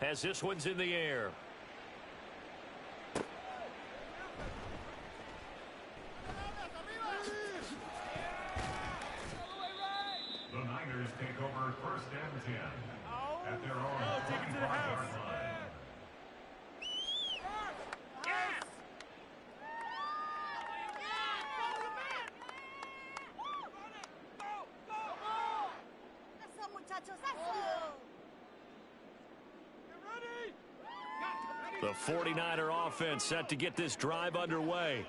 now as this one's in the air. The Niners take over 1st and 10 at their own 25-yard line. The 49er offense set to get this drive underway.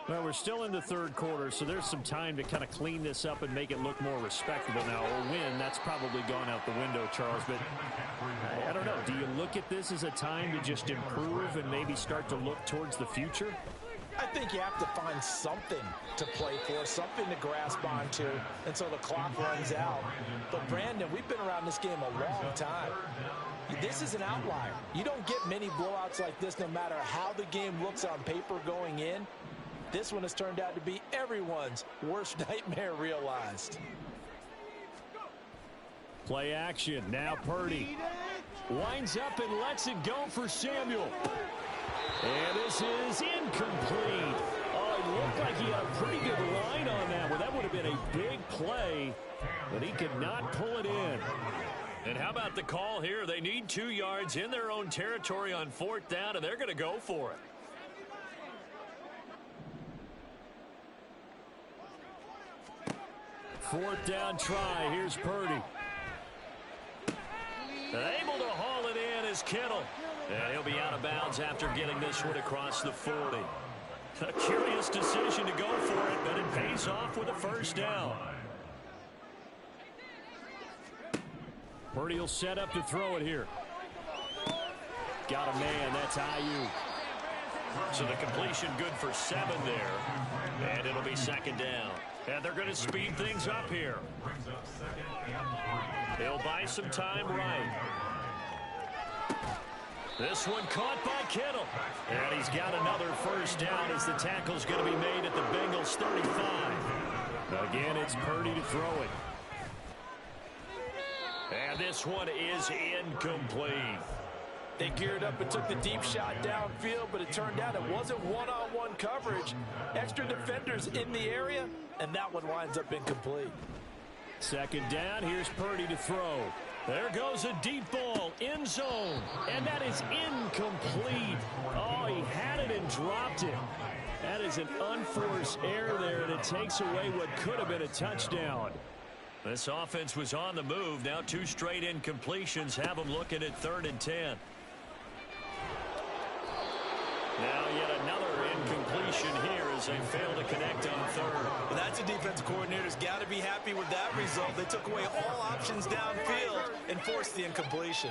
Well, we're still in the third quarter, so there's some time to kind of clean this up and make it look more respectable now. A win, that's probably gone out the window, Charles. But I don't know. Do you look at this as a time to just improve and maybe start to look towards the future? I think you have to find something to play for, something to grasp onto until the clock runs out. But, Brandon, we've been around this game a long time. This is an outlier. You don't get many blowouts like this no matter how the game looks on paper going in. This one has turned out to be everyone's worst nightmare realized. Play action. Now Purdy winds up and lets it go for Samuel. And this is incomplete. Oh, it looked like he had a pretty good line on that one. That would have been a big play, but he could not pull it in. And how about the call here? They need 2 yards in their own territory on 4th down, and they're going to go for it. Fourth down try. Here's Purdy. Able to haul it in is Kittle. And he'll be out of bounds after getting this one across the 40. A curious decision to go for it, but it pays off with a 1st down. Purdy will set up to throw it here. Got a man. That's IU. So the completion good for 7 there. And it'll be 2nd down. And they're going to speed things up here. They'll buy some time right. This one caught by Kittle. And he's got another 1st down as the tackle's going to be made at the Bengals 35. Again, it's Purdy to throw it. And this one is incomplete. They geared up and took the deep shot downfield, but it turned out it wasn't one-on-one coverage. Extra defenders in the area, and that one winds up incomplete. 2nd down, here's Purdy to throw. There goes a deep ball, end zone, and that is incomplete. Oh, he had it and dropped it. That is an unforced error there, and it takes away what could have been a touchdown. This offense was on the move. Now 2 straight incompletions have them looking at 3rd and 10. Now yet another incompletion here as they fail to connect on 3rd. Well, that's a defensive coordinator's got to be happy with that result. They took away all options downfield and forced the incompletion.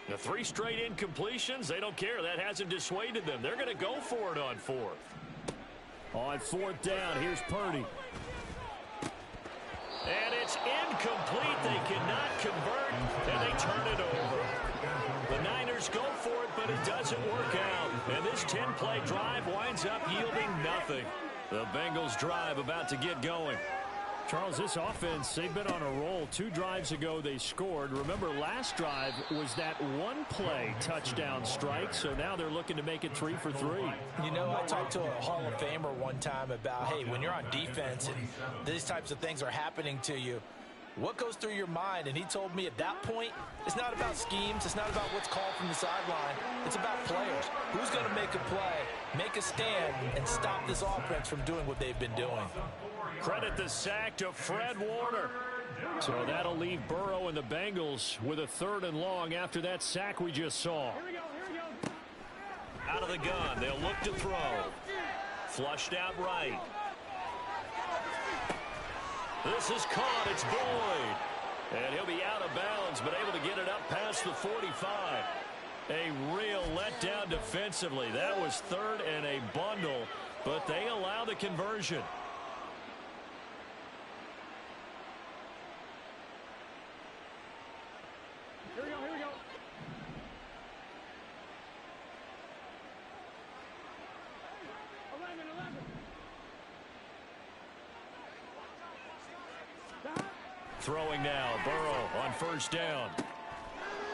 The 3 straight incompletions, they don't care. That hasn't dissuaded them. They're going to go for it on 4th. On 4th down, here's Purdy. And it's incomplete. They cannot convert, and they turn it over. The Niners go for it, but it doesn't work out. And this 10-play drive winds up yielding nothing. The Bengals drive about to get going. Charles, this offense, they've been on a roll. 2 drives ago, they scored. Remember, last drive was that 1-play touchdown strike, so now they're looking to make it 3 for 3. You know, I talked to a Hall of Famer one time about, hey, when you're on defense and these types of things are happening to you, what goes through your mind? And he told me at that point, it's not about schemes. It's not about what's called from the sideline. It's about players. Who's going to make a play, make a stand, and stop this offense from doing what they've been doing? Credit the sack to Fred Warner. So that'll leave Burrow and the Bengals with a 3rd and long after that sack we just saw. Out of the gun, they'll look to throw. Flushed out right. This is caught. It's Boyd. And he'll be out of bounds, but able to get it up past the 45. A real letdown defensively. That was 3rd and a bundle, but they allow the conversion. Here we go, here we go. Throwing now, Burrow on first down.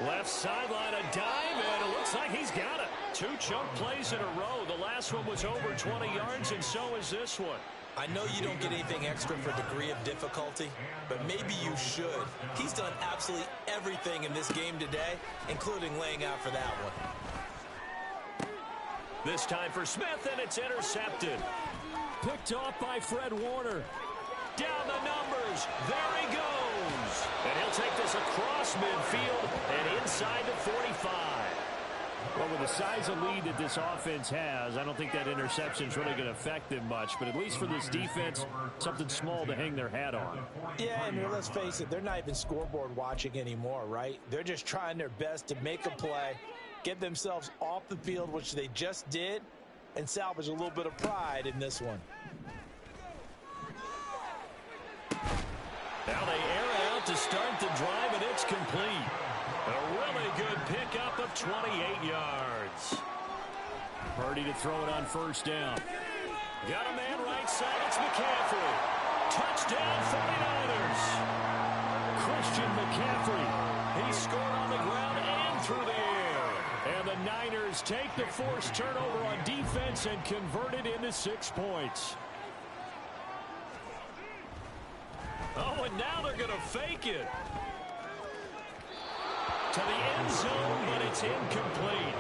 Left sideline, a dive, and it looks like he's got it. 2 chunk plays in a row. The last one was over 20 yards, and so is this one. I know you don't get anything extra for degree of difficulty, but maybe you should. He's done absolutely everything in this game today, including laying out for that one. This time for Smith, and it's intercepted. Picked off by Fred Warner. Down the numbers. There he goes. And he'll take this across midfield and inside the 45. Well, with the size of lead that this offense has, I don't think that interception is really going to affect them much. But at least for this defense, something small to hang their hat on. Yeah, and let's face it, they're not even scoreboard watching anymore, right? They're just trying their best to make a play, get themselves off the field, which they just did, and salvage a little bit of pride in this one. Now they air out to start the drive, and it's complete. A really good pickup of 28 yards. Purdy to throw it on first down. Got a man right side. It's McCaffrey. Touchdown 49ers. Christian McCaffrey. He scored on the ground and through the air. And the Niners take the forced turnover on defense and convert it into 6 points. Oh, and now they're going to fake it. To the end zone, but it's incomplete.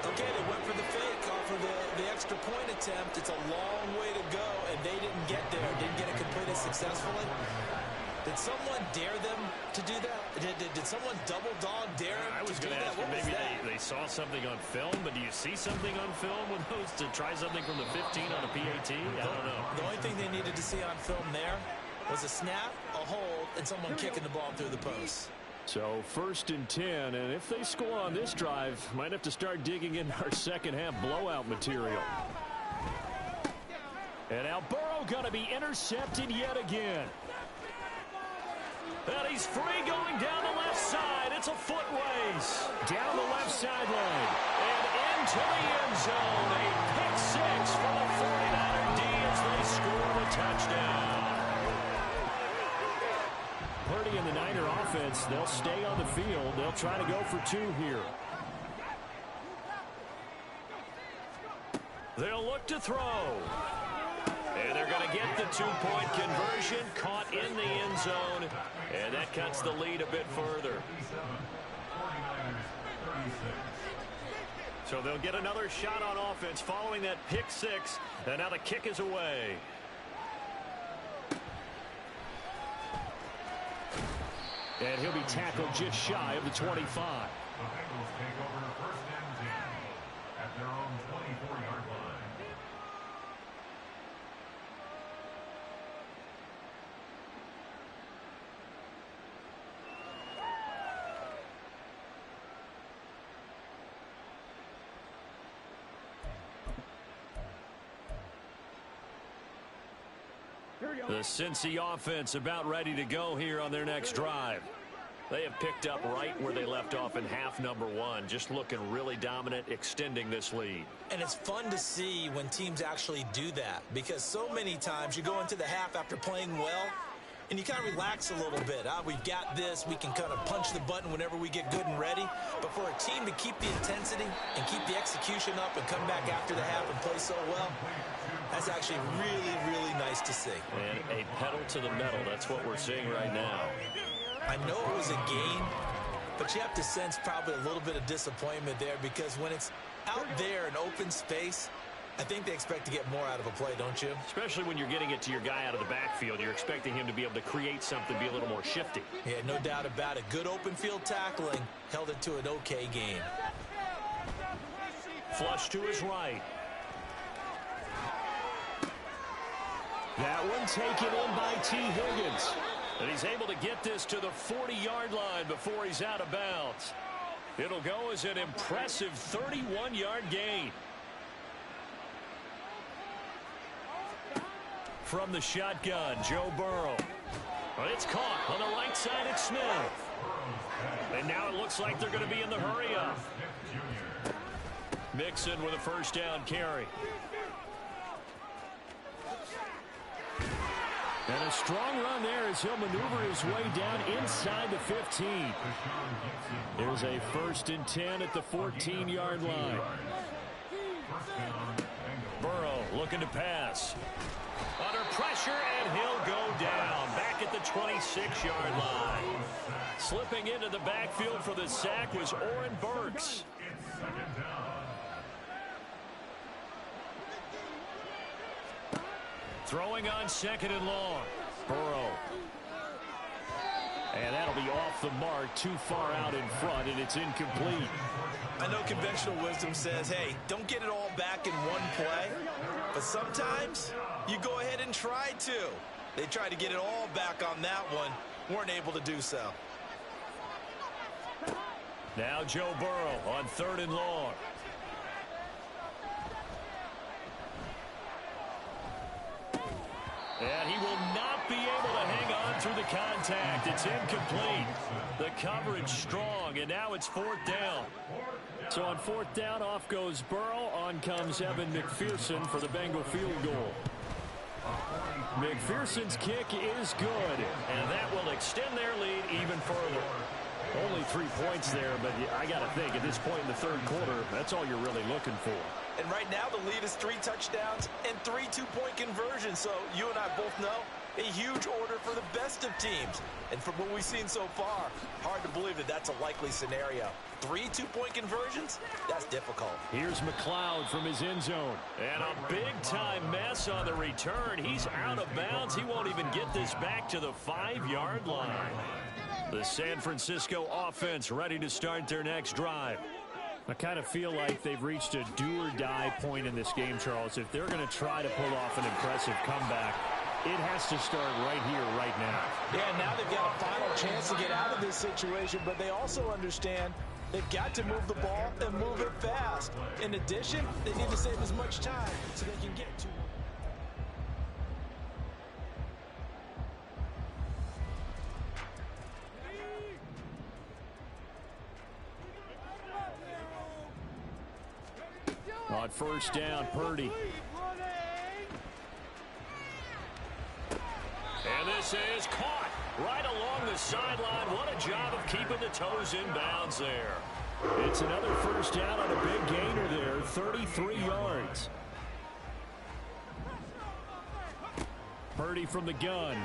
Okay, they went for the fake off of the extra point attempt. It's a long way to go, and they didn't get there. Didn't get it completed successfully. Did someone dare them to do that? Did someone double dog dare them I was to do going to that? ask you, maybe they saw something on film, but do you see something on film with those to try something from the 15 on a PAT? I don't know. The only thing they needed to see on film there was a snap, a hold, and someone kicking the ball through the post. So 1st and 10, and if they score on this drive, might have to start digging in our second half blowout material. And now Burrow going to be intercepted yet again. And he's free going down the left side. It's a foot race. Down the left sideline. And into the end zone. A pick 6 for the 49er D as they score the touchdown. Purdy and the Niner offense, they'll stay on the field. They'll try to go for 2 here. They'll look to throw. And they're going to get the 2-point conversion, caught in the end zone. And that cuts the lead a bit further. So they'll get another shot on offense following that pick 6. And now the kick is away. And he'll be tackled just shy of the 25. The Bengals take over first and 10 at their own 24-yard line. The Cincy offense about ready to go here on their next drive. They have picked up right where they left off in half number 1, just looking really dominant, extending this lead. And it's fun to see when teams actually do that, because so many times you go into the half after playing well, and you kind of relax a little bit. We've got this. We can kind of punch the button whenever we get good and ready. But for a team to keep the intensity and keep the execution up and come back after the half and play so well, that's actually really, really nice to see. And a pedal to the metal. That's what we're seeing right now. I know it was a game, but you have to sense probably a little bit of disappointment there, because when it's out there in open space, I think they expect to get more out of a play, don't you? Especially when you're getting it to your guy out of the backfield. You're expecting him to be able to create something, be a little more shifty. Yeah, no doubt about it. Good open field tackling held it to an okay game. Flush to his right. That one taken in by T. Higgins. And he's able to get this to the 40-yard line before he's out of bounds. It'll go as an impressive 31-yard gain. From the shotgun, Joe Burrow. But it's caught on the right side at Smith. And now it looks like they're going to be in the hurry-up. Mixon with a first down carry. And a strong run there as he'll maneuver his way down inside the 15. There's a 1st and 10 at the 14-yard line. Burrow looking to pass. Under pressure, and he'll go down. Back at the 26-yard line. Slipping into the backfield for the sack was Oren Burks. Throwing on 2nd and long. Burrow. And that'll be off the mark, too far out in front, and it's incomplete. I know conventional wisdom says, hey, don't get it all back in one play. But sometimes you go ahead and try to. They tried to get it all back on that one. Weren't able to do so. Now Joe Burrow on 3rd and long. And he will not be able to hang on through the contact. It's incomplete. The coverage strong, and now it's 4th down. So on 4th down, off goes Burrow. On comes Evan McPherson for the Bengal field goal. McPherson's kick is good, and that will extend their lead even further. Only 3 points there, but I got to think at this point in the 3rd quarter, that's all you're really looking for. And right now the lead is 3 touchdowns and 3 two-point conversions. So you and I both know a huge order for the best of teams. And from what we've seen so far, hard to believe that that's a likely scenario. 3 two-point conversions? That's difficult. Here's McLeod from his end zone. And a big-time mess on the return. He's out of bounds. He won't even get this back to the 5-yard line. The San Francisco offense ready to start their next drive. I kind of feel like they've reached a do-or-die point in this game, Charles. If they're going to try to pull off an impressive comeback, it has to start right here, right now. Yeah, now they've got a final chance to get out of this situation, but they also understand they've got to move the ball and move it fast. In addition, they need to save as much time so they can get to it. On 1st down, Purdy. And this is caught right along the sideline. What a job of keeping the toes in bounds there. It's another 1st down on a big gainer there, 33 yards. Purdy from the gun.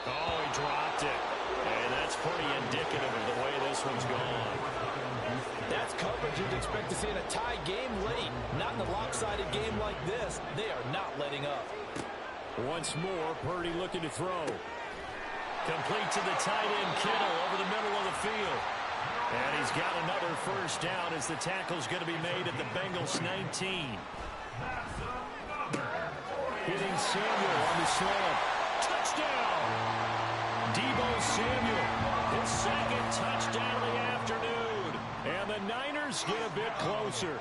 Oh, he dropped it. And that's pretty indicative of the way this one's gone. That's coverage you'd expect to see in a tie game late. Not in a lopsided game like this. They are not letting up. Once more, Purdy looking to throw. Complete to the tight end, Kittle, over the middle of the field. And he's got another 1st down as the tackle's going to be made at the Bengals 19. Hitting Samuel on the slant. Touchdown! Deebo Samuel, his 2nd touchdown of the afternoon. And the Niners get a bit closer.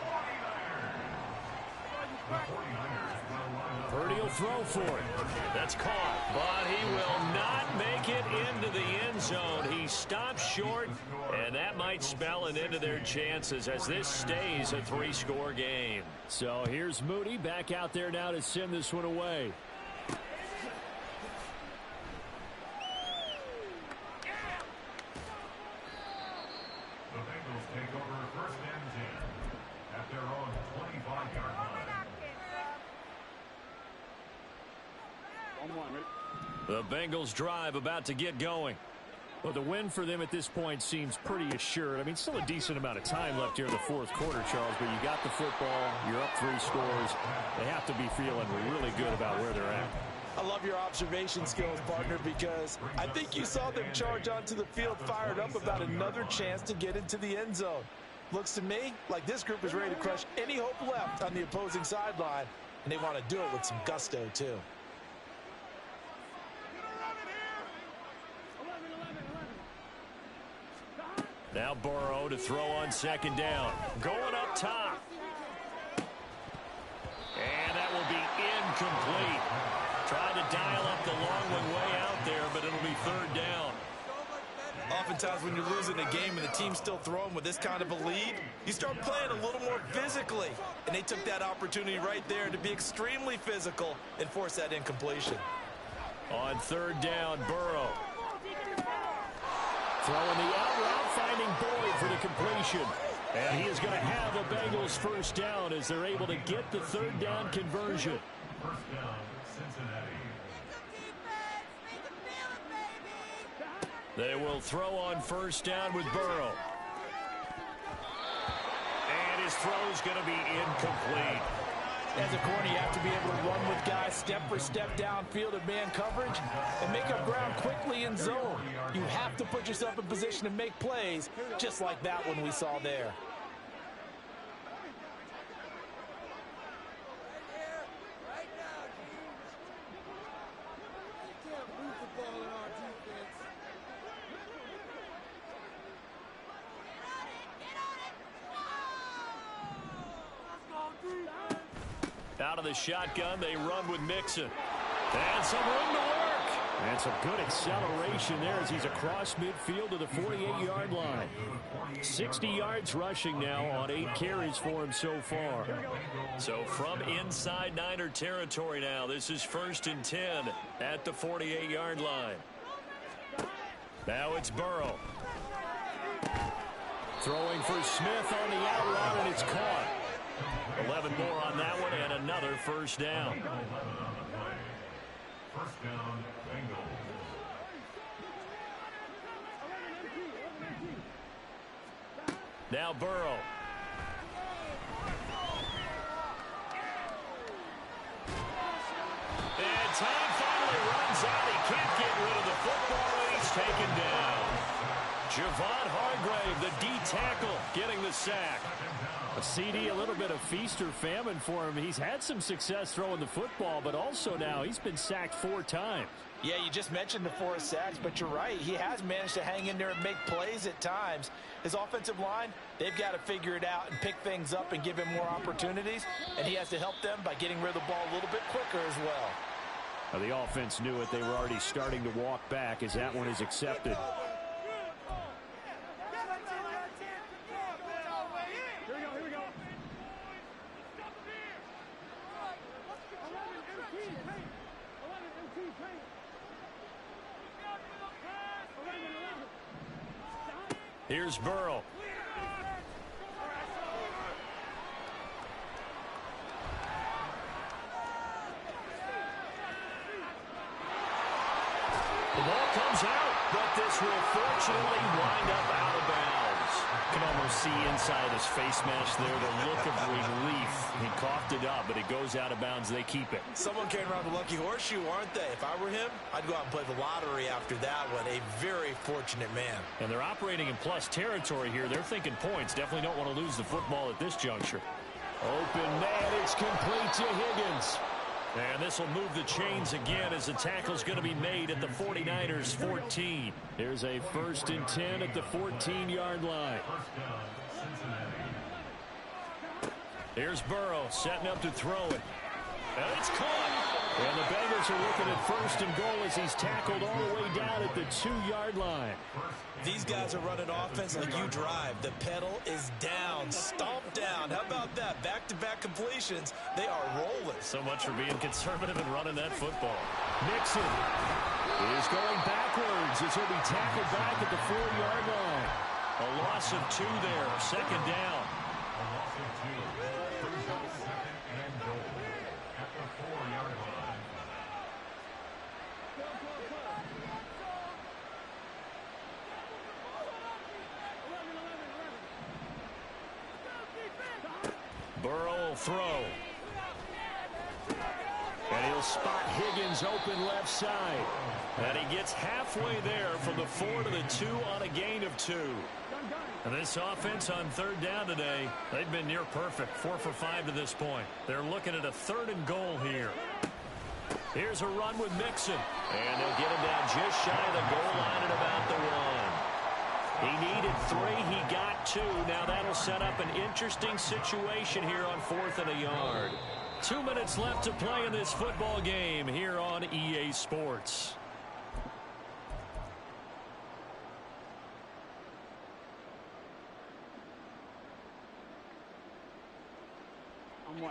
Purdy will throw for it. That's caught, but he will not make it into the end zone. He stops short, and that might spell an end to their chances as this stays a 3-score game. So here's Moody back out there now to send this one away. The Bengals drive about to get going. Well, the win for them at this point seems pretty assured. I mean, still a decent amount of time left here in the 4th quarter, Charles, but you got the football, you're up 3 scores. They have to be feeling really good about where they're at. I love your observation skills, partner, because I think you saw them charge onto the field fired up about another chance to get into the end zone. Looks to me like this group is ready to crush any hope left on the opposing sideline, and they want to do it with some gusto, too. Now Burrow to throw on 2nd down. Going up top. And that will be incomplete. Tried to dial up the long one way out there, but it'll be 3rd down. Oftentimes when you're losing a game and the team's still throwing with this kind of a lead, you start playing a little more physically. And they took that opportunity right there to be extremely physical and force that incompletion. On third down, Burrow. Throwing the out route, finding Boyd for the completion. And he is going to have the Bengals first down as they're able to get the third down conversion. First down, Cincinnati. They will throw on first down with Burrow. And his throw's going to be incomplete. As a corner, you have to be able to run with guys step for step downfield of man coverage and make up ground quickly in zone. You have to put yourself in position to make plays, just like that one we saw there. Out of the shotgun, they run with Mixon. And some room to work. And some good acceleration there as he's across midfield to the 48-yard line. 60 yards rushing now on 8 carries for him so far. So from inside Niner territory now, this is 1st and 10 at the 48-yard line. Now it's Burrow. Throwing for Smith on the out route, and it's caught. 11 more on that one, and another first down. First down, Bengals. Now Burrow. And time finally runs out. He can't get rid of the football, and he's taken down. Javon Hargrave, the D tackle, getting the sack. A CD, a little bit of feast or famine for him. He's had some success throwing the football, but also now he's been sacked 4 times. Yeah, you just mentioned the 4 sacks, but you're right. He has managed to hang in there and make plays at times. His offensive line, they've got to figure it out and pick things up and give him more opportunities, and he has to help them by getting rid of the ball a little bit quicker as well. Now, the offense knew it. They were already starting to walk back as that one is accepted. Here's Burrow. The ball comes out, but this will fortunately wind up out of bounds. You can almost see inside his face mask there the look of relief. He coughed it up, but it goes out of bounds. They keep it. Someone came around the lucky horseshoe, aren't they? If I were him, I'd go out and play the lottery after that one. A very fortunate man. And they're operating in plus territory here. They're thinking points. Definitely don't want to lose the football at this juncture. Open man, it's complete to Higgins. And this will move the chains again as the tackle's going to be made at the 49ers 14. Here's a 1st and 10 at the 14-yard line. Here's Burrow setting up to throw it. And it's caught. And the Bengals are looking at 1st and goal as he's tackled all the way down at the 2-yard line. These guys are running offense like you drive. The pedal is down, stomped down. How about that? Back-to-back completions. They are rolling. So much for being conservative and running that football. Mixon is going backwards as he'll be tackled back at the 4-yard line. A loss of 2 there. 2nd down. A loss of 2. Brings up 2nd and goal at the 4-yard line. Burrow will throw. And he'll spot Higgins open left side. And he gets halfway there from the 4 to the 2 on a gain of 2. And this offense on 3rd down today, they've been near perfect. 4 for 5 to this point. They're looking at a 3rd and goal here. Here's a run with Mixon. And they'll get him down just shy of the goal line at about the 1. He needed 3. He got 2. Now that'll set up an interesting situation here on 4th and a yard. 2 minutes left to play in this football game here on EA Sports.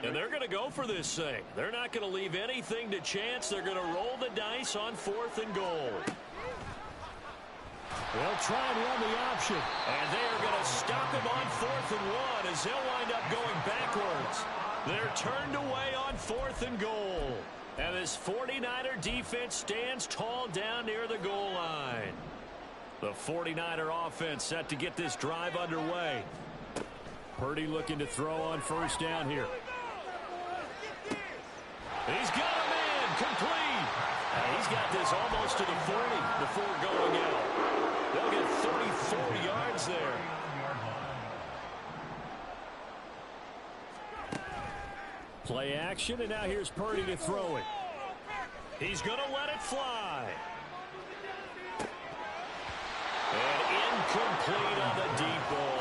And they're going to go for this thing. They're not going to leave anything to chance. They're going to roll the dice on 4th and goal. They'll try and run the option. And they are going to stop him on 4th and 1 as they'll wind up going backwards. They're turned away on 4th and goal. And this 49er defense stands tall down near the goal line. The 49er offense set to get this drive underway. Purdy looking to throw on 1st down here. He's got him in, complete. He's got this almost to the 40 before going out. They'll get 34 yards there. Play action, and now here's Purdy to throw it. He's going to let it fly. And incomplete on the deep ball.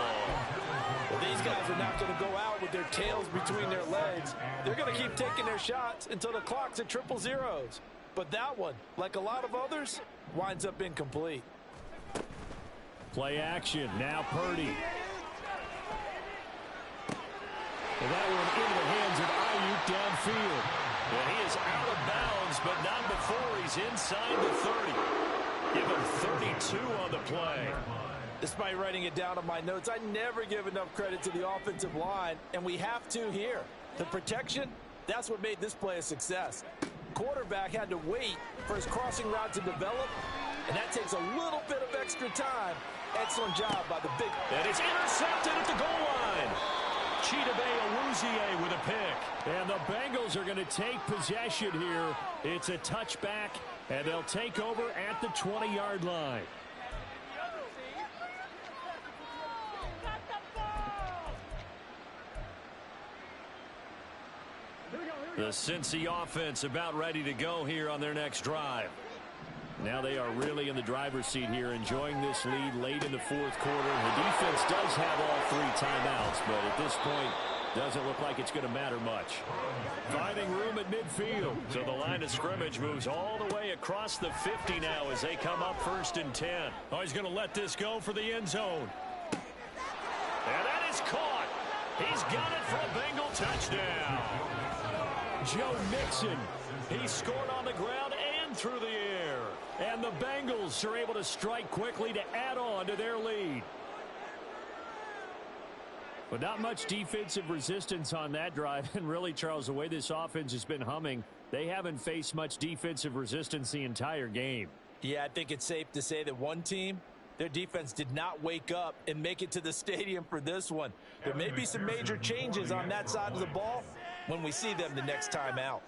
Well, these guys are not going to go out with their tails between their legs. They're going to keep taking their shots until the clock's at 000s. But that one, like a lot of others, winds up incomplete. Play action, now Purdy. And that one into the hands of Ayuk downfield. Well, he is out of bounds, but not before he's inside the 30. Give him 32 on the play. Despite writing it down on my notes, I never give enough credit to the offensive line, and we have to here. The protection, that's what made this play a success. Quarterback had to wait for his crossing route to develop, and that takes a little bit of extra time. Excellent job by the big. And it's intercepted at the goal line. Chidobe with a pick. And the Bengals are going to take possession here. It's a touchback, and they'll take over at the 20-yard line. The Cincy offense about ready to go here on their next drive. Now they are really in the driver's seat here, enjoying this lead late in the 4th quarter. The defense does have all 3 timeouts, but at this point, doesn't look like it's going to matter much. Finding room at midfield. So the line of scrimmage moves all the way across the 50 now as they come up 1st and 10. Oh, he's going to let this go for the end zone. And that is caught. He's got it for a Bengal touchdown. Joe Mixon. He scored on the ground and through the air. And the Bengals are able to strike quickly to add on to their lead. But not much defensive resistance on that drive. And really, Charles, the way this offense has been humming, they haven't faced much defensive resistance the entire game. Yeah, I think it's safe to say that one team, their defense did not wake up and make it to the stadium for this one. There may be some major changes on that side of the ball when we see them the next time out.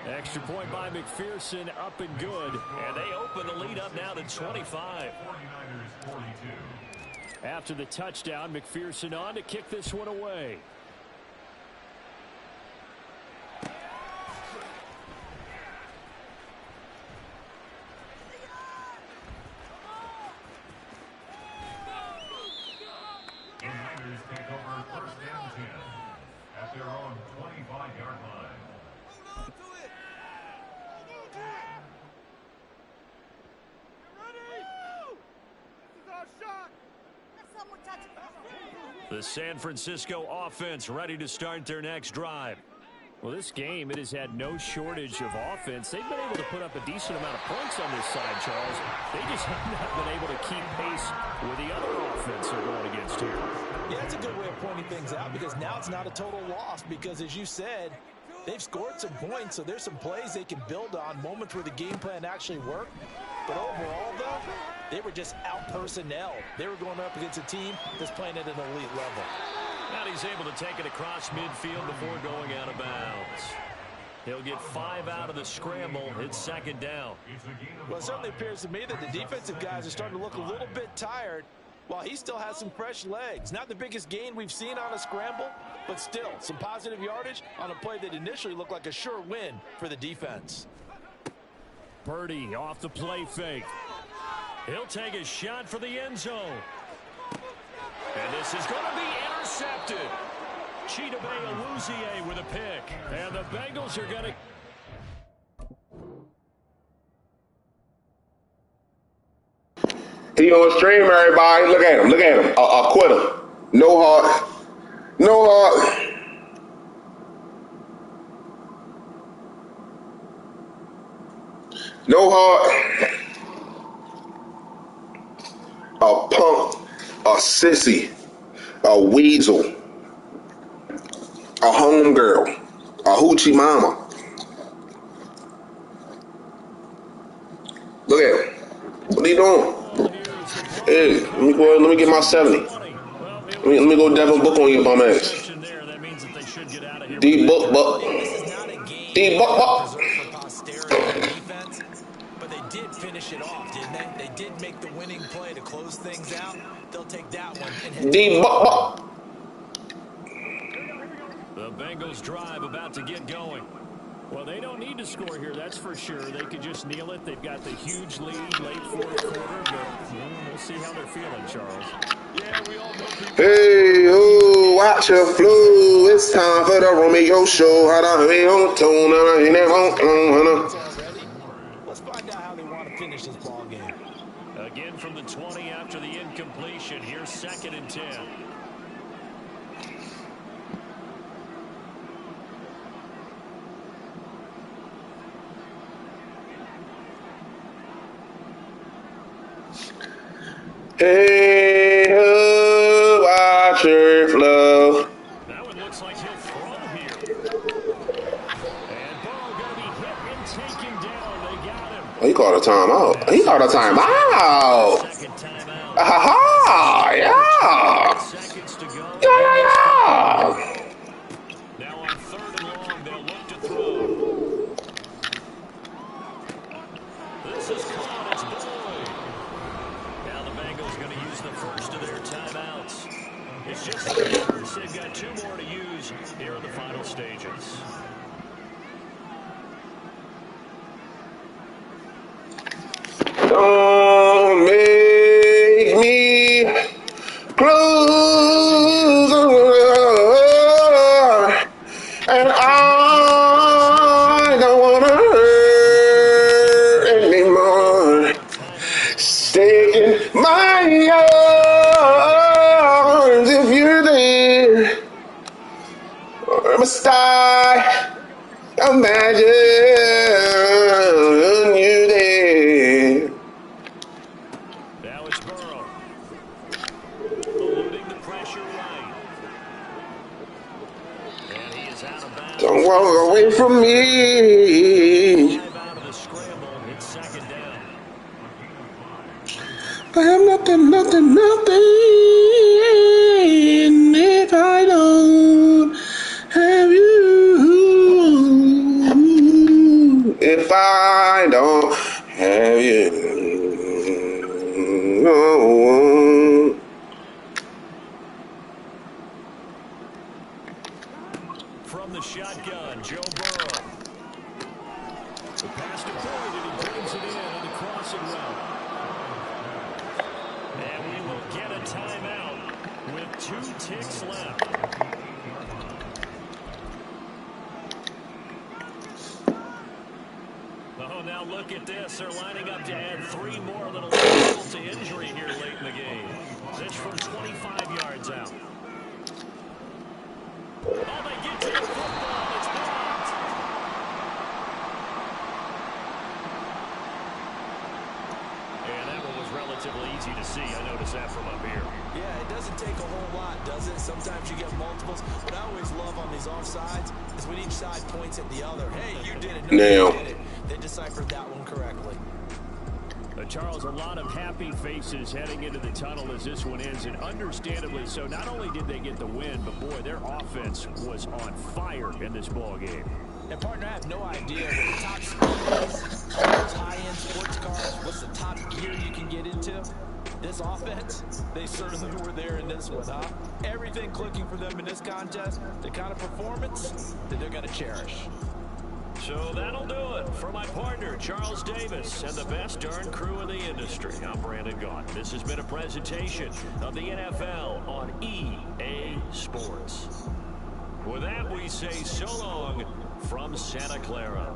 Extra point by McPherson, up and good. And they open the lead up now to 25. After the touchdown, McPherson on to kick this one away. The Niners take over 1st and 10 at their own 25-yard line. The San Francisco offense ready to start their next drive. Well, this game, it has had no shortage of offense. They've been able to put up a decent amount of points on this side, Charles. They just have not been able to keep pace with the other offense they're going against here. Yeah, that's a good way of pointing things out because now it's not a total loss because, as you said, they've scored some points, so there's some plays they can build on, moments where the game plan actually worked. But overall, though, they were just out-personnel. They were going up against a team that's playing at an elite level. And he's able to take it across midfield before going out of bounds. He'll get 5 out of the scramble. It's 2nd down. Well, it certainly appears to me that the defensive guys are starting to look a little bit tired while he still has some fresh legs. Not the biggest gain we've seen on a scramble, but still some positive yardage on a play that initially looked like a sure win for the defense. Purdy off the play fake. He'll take a shot for the end zone. And this is going to be intercepted. Chidobe with a pick. And the Bengals are going to... He on stream, everybody. Look at him. Look at him. A quitter. No heart. No heart. No heart. A punk. A sissy. A weasel. A homegirl. A hoochie mama. Look at him. What are you doing? Hey, let me get my 70. Let me go Devin Book on your bum ass. D Book. D Book. But they did finish it off, didn't they? They did make the winning play to close things out. They'll take that one and head D Book. The Bengals drive about to get going. Well, they don't need to score here, that's for sure. They could just kneel it. They've got the huge lead late fourth quarter, but we'll see how they're feeling, Charles. Yeah, we all know people. Hey, oh, watch your flow. It's time for the Romeo show. Let's find out how they want to finish this ball game. Again from the 20 after the incompletion. Here's 2nd and 10. Hey, oh, watch your flow. That one looks like he'll throw here. And Burrow going to be hit and taken down. They got him. He called a timeout. He called a timeout. Second timeout. Ha yeah. Seconds to go. Yeah. Now on 3rd and long, they'll look to throw. This is caught. It's Boyd. Now the Bengals going to use the first of their timeouts. It's just the first. They've got 2 more to use here in the final stages. Don't make me close the door, and I don't want to hurt anymore. Stay in my arms if you're there. Must I imagine you there? Now it's Burrow. Eluding the pressure right. And he is out of bounds. Don't walk away from me. 5 out of the scramble. It's 2nd down. I am nothing if I don't have you. If I don't have you. From the shotgun, Joe Burrow. The pass to Boyd, and he brings it in on the crossing route. And we will get a timeout with 2 ticks left. Oh, now look at this. They're lining up to add 3 more that'll result to injury here late in the game. This from 25 yards out. Oh, they get to the football. It's blocked. And that one was relatively easy to see. I noticed that from up here. Yeah, it doesn't take a whole lot, does it? Sometimes you get multiples. What I always love on these offsides is when each side points at the other. Hey, you did it. No, you did it. They deciphered that one correctly. Charles, a lot of happy faces heading into the tunnel as this one ends, and understandably so. Not only did they get the win, but boy, their offense was on fire in this ball game. And partner, I have no idea what the top speed is, those high-end sports cars, what's the top gear you can get into. This offense, they certainly were there in this one, huh? Everything clicking for them in this contest, the kind of performance that they're going to cherish. So that'll do it for my partner, Charles Davis, and the best darn crew in the industry. I'm Brandon Gaunt. This has been a presentation of the NFL on EA Sports. With that, we say so long from Santa Clara.